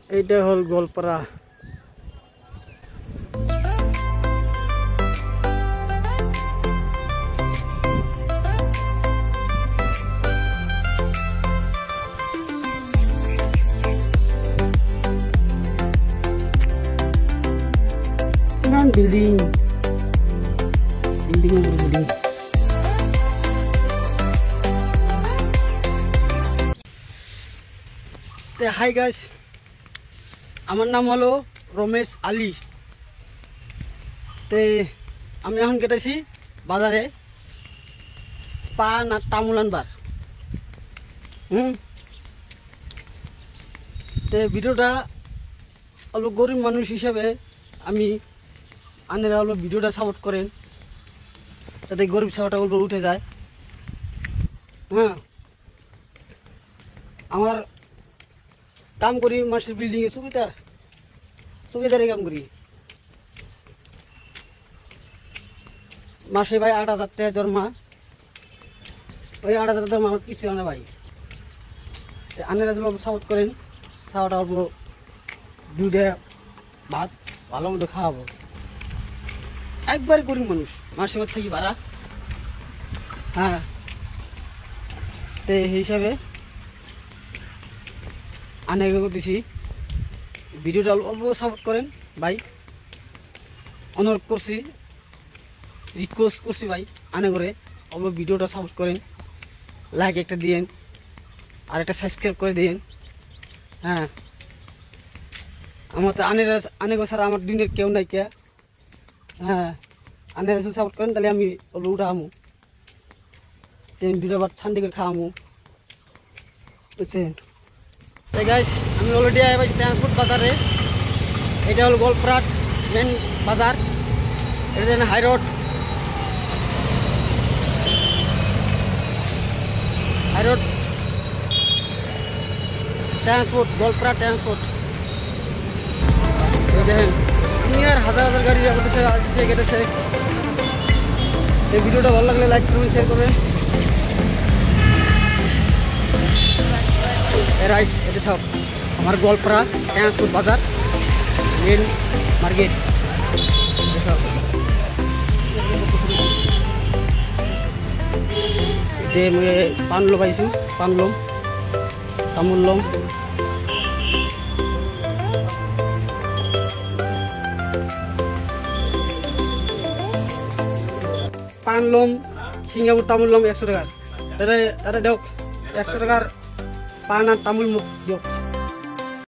এইটা হল Goalpara. Building building building. Hi guys, আমার নাম হলো রমেশ আলী। তে আমি এখন কেটেছি বাজারে পান আর তামুল আনবার। তে ভিডিওটা অল্প গরিব মানুষ হিসাবে আমি আনেরা অল্প ভিডিওটা সাপোর্ট করেন, যাতে গরিব সাপোর্টটা অল্প উঠে যায়। আমার কাম করি মাসের বিল্ডিংয়ে চৌকিদারে কাম করি। মাসে ভাই 8,000 টাকা দরমা। ওই 8,000 দরমা আমার কিছু না ভাই। আনেরা যদি অল্প সাপোর্ট করেন, খাওয়াটা অল্প দুধে ভাত ভালো মতো খাওয়াবো। একবার গরিব মানুষ, মাসে বাদ থেকে ভাড়া। তো এই হিসাবে আনে করতেছি, ভিডিওটা অল্প সাপোর্ট করেন ভাই। অনুরোধ করছি, রিকোয়েস্ট করছি ভাই, আনে করে অল্প ভিডিওটা সাপোর্ট করেন। লাইক একটা দিয়েন আর একটা সাবস্ক্রাইব করে দিয়েন। আমার তো আনে ছাড়া আমার দিনের কেউ নাই কে। আনেরা যদি সাপোর্ট করেন তাহলে আমি অল্প উঠামু, দুটা বার ছান্দি করে খাওয়ামু, বুঝছেন? তাই গাইস, আমি অলরেডি আই ট্রান্সপোর্ট বাজারে। এটা হলো গোলপাড়া মেন বাজার। এটা যেন high road transport, Goalpara transport. দেখেন দুনিয়ার হাজার হাজার গাড়ি কেটেছে। এই ভিডিওটা ভালো লাগলে লাইক করবেন, শেয়ার করবেন। রাইস এটা সব আমার গোলপাড়া ট্রান্সপোর্ট বাজার মেন মার্কেট। পানলো পাইছো, পানলম তামুল্লম। পানলম সিঙ্গাপুর তামুল্লম 100 টাকার। দাদা দেখ 100 টাকার পান আর তামুল মুখ দিও।